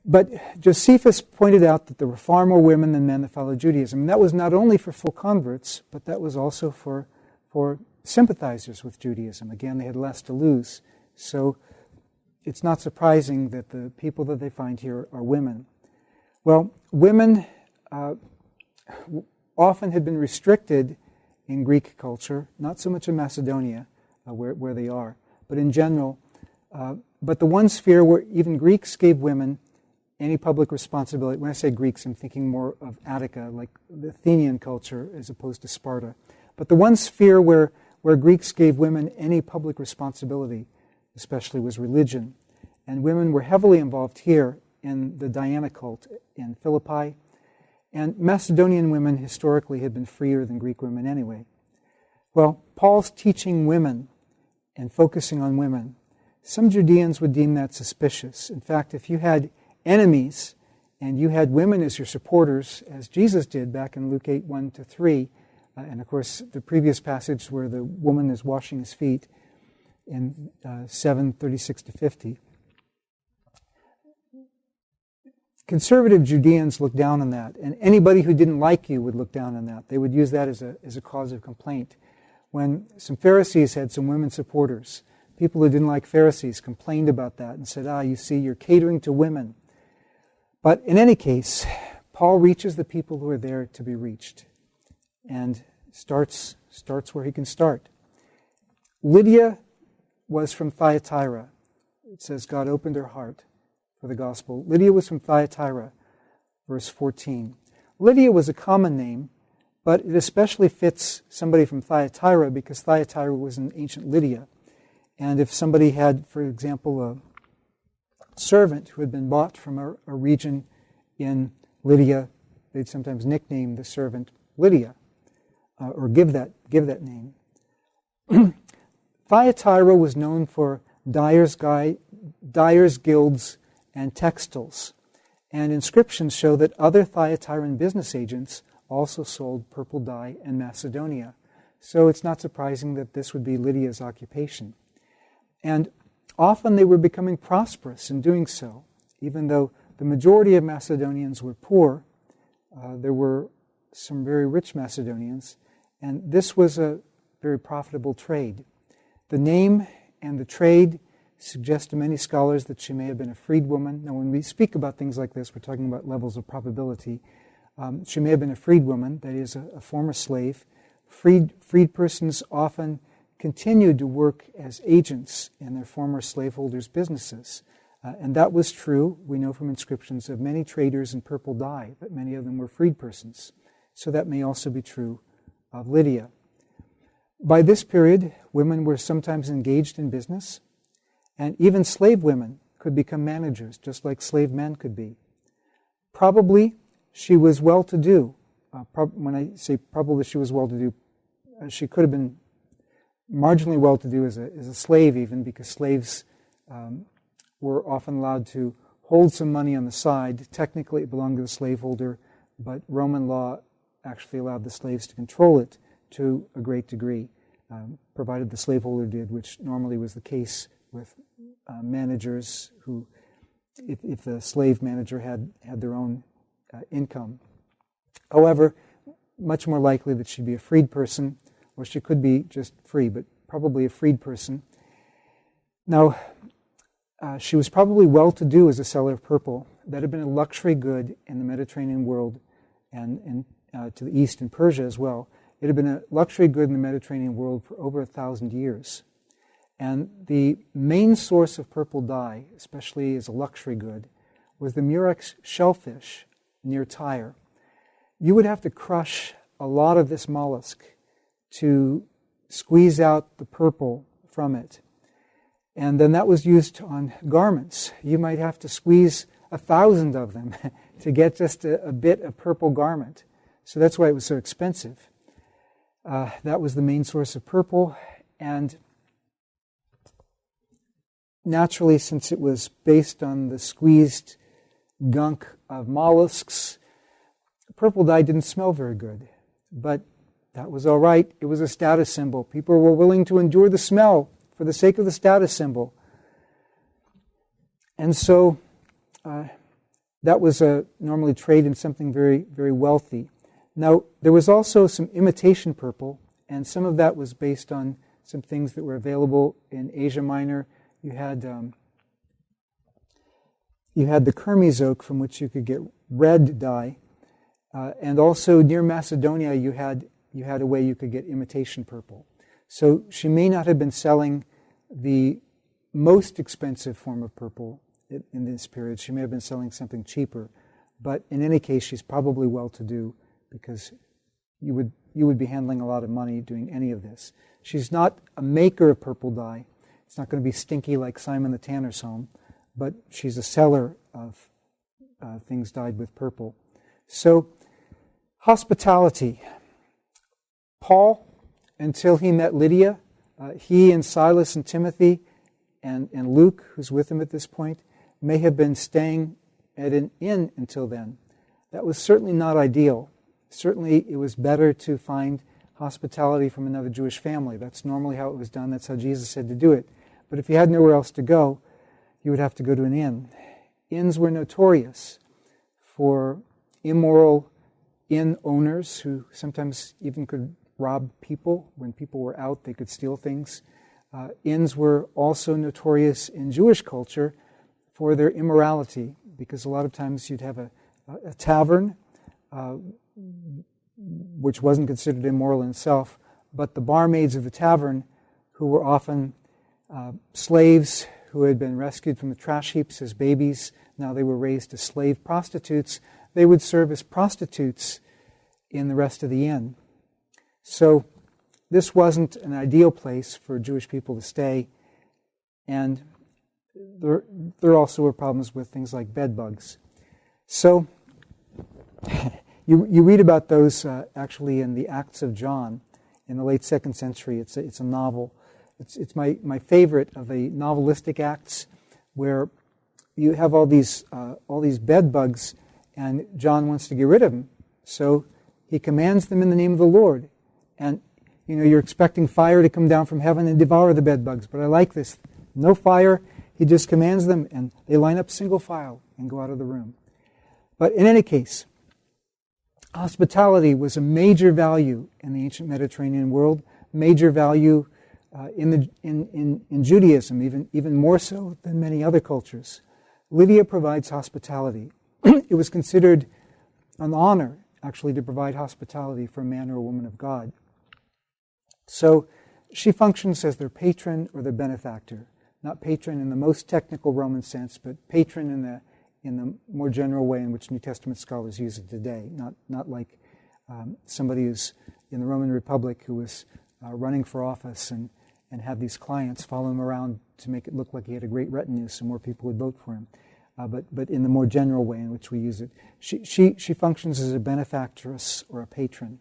But Josephus pointed out that there were far more women than men that followed Judaism. And that was not only for full converts, but that was also for sympathizers with Judaism. Again, they had less to lose. So it's not surprising that the people that they find here are women. Well, women often had been restricted in Greek culture, not so much in Macedonia, where they are, but in general. But the one sphere where even Greeks gave women any public responsibility, when I say Greeks, I'm thinking more of Attica, like the Athenian culture as opposed to Sparta. But the one sphere where Greeks gave women any public responsibility, especially, was religion. And women were heavily involved here in the Diana cult in Philippi. And Macedonian women historically had been freer than Greek women anyway. Well, Paul's teaching women and focusing on women, some Judeans would deem that suspicious. In fact, if you had enemies and you had women as your supporters, as Jesus did back in Luke 8, 1-3, and of course the previous passage where the woman is washing his feet in 7:36-50, conservative Judeans looked down on that, and anybody who didn't like you would look down on that. They would use that as a cause of complaint. When some Pharisees had some women supporters, people who didn't like Pharisees complained about that and said, you see, you're catering to women. But in any case, Paul reaches the people who are there to be reached and starts where he can start. Lydia was from Thyatira. It says God opened her heart for the gospel. Lydia was from Thyatira, verse 14. Lydia was a common name, but it especially fits somebody from Thyatira because Thyatira was in ancient Lydia. And if somebody had, for example, a servant who had been bought from a region in Lydia, they'd sometimes nickname the servant Lydia, or give that name. Thyatira was known for dyers' guilds and textiles, and inscriptions show that other Thyatiran business agents also sold purple dye in Macedonia. So it's not surprising that this would be Lydia's occupation. And often they were becoming prosperous in doing so. Even though the majority of Macedonians were poor, there were some very rich Macedonians, and this was a very profitable trade. The name and the trade suggest to many scholars that she may have been a freedwoman. Now, when we speak about things like this, we're talking about levels of probability. She may have been a freedwoman, that is, a former slave. Freed persons often continued to work as agents in their former slaveholders' businesses. And that was true, we know from inscriptions, of many traders in purple dye, but many of them were freed persons. So that may also be true of Lydia. By this period, women were sometimes engaged in business, and even slave women could become managers, just like slave men could be. Probably she was well-to-do. When I say probably she was well-to-do, she could have been marginally well-to-do as a slave even, because slaves were often allowed to hold some money on the side. Technically it belonged to the slaveholder, but Roman law actually allowed the slaves to control it to a great degree, provided the slaveholder did, which normally was the case with managers who, if the slave manager had their own income. However, much more likely that she'd be a freed person, or she could be just free, but probably a freed person. Now, she was probably well-to-do as a seller of purple. That had been a luxury good in the Mediterranean world and to the east in Persia as well. It had been a luxury good in the Mediterranean world for over 1,000 years. And the main source of purple dye, especially as a luxury good, was the Murex shellfish near Tyre. You would have to crush a lot of this mollusk to squeeze out the purple from it. And then that was used on garments. You might have to squeeze 1,000 of them to get just a bit of purple garment. So that's why it was so expensive. That was the main source of purple. And naturally, since it was based on the squeezed gunk of mollusks, purple dye didn't smell very good. But that was all right. It was a status symbol. People were willing to endure the smell for the sake of the status symbol. And so that was normally traded in something very, very wealthy. Now, there was also some imitation purple, and some of that was based on some things that were available in Asia Minor. You had the Kermes oak, from which you could get red dye, and also near Macedonia you had a way you could get imitation purple. So she may not have been selling the most expensive form of purple in this period. She may have been selling something cheaper, but in any case, she's probably well-to-do, because you would be handling a lot of money doing any of this. She's not a maker of purple dye. It's not going to be stinky like Simon the Tanner's home, but she's a seller of things dyed with purple. So, hospitality. Paul, until he met Lydia, he and Silas and Timothy and Luke, who's with him at this point, may have been staying at an inn until then. That was certainly not ideal. Certainly it was better to find hospitality from another Jewish family. That's normally how it was done. That's how Jesus said to do it. But if you had nowhere else to go, you would have to go to an inn. Inns were notorious for immoral inn owners who sometimes even could rob people. When people were out, they could steal things. Inns were also notorious in Jewish culture for their immorality, because a lot of times you'd have a tavern, which wasn't considered immoral in itself, but the barmaids of the tavern, who were often slaves who had been rescued from the trash heaps as babies, now they were raised as slave prostitutes, they would serve as prostitutes in the rest of the inn. So this wasn't an ideal place for Jewish people to stay, and there also were problems with things like bed bugs. So you read about those actually in the Acts of John in the late 2nd century. It's a novel. It's my favorite of the novelistic acts, where you have all these bed bugs, and John wants to get rid of them. So he commands them in the name of the Lord. And you're expecting fire to come down from heaven and devour the bed bugs, but I like this. No fire. He just commands them, and they line up single file and go out of the room. But in any case, hospitality was a major value in the ancient Mediterranean world, major value in Judaism, even more so than many other cultures. Lydia provides hospitality. It was considered an honor, actually, to provide hospitality for a man or a woman of God. So she functions as their patron or their benefactor. Not patron in the most technical Roman sense, but patron in the more general way in which New Testament scholars use it today. Not like somebody who's in the Roman Republic who was running for office and had these clients follow him around to make it look like he had a great retinue so more people would vote for him. But in the more general way in which we use it. She functions as a benefactress or a patron.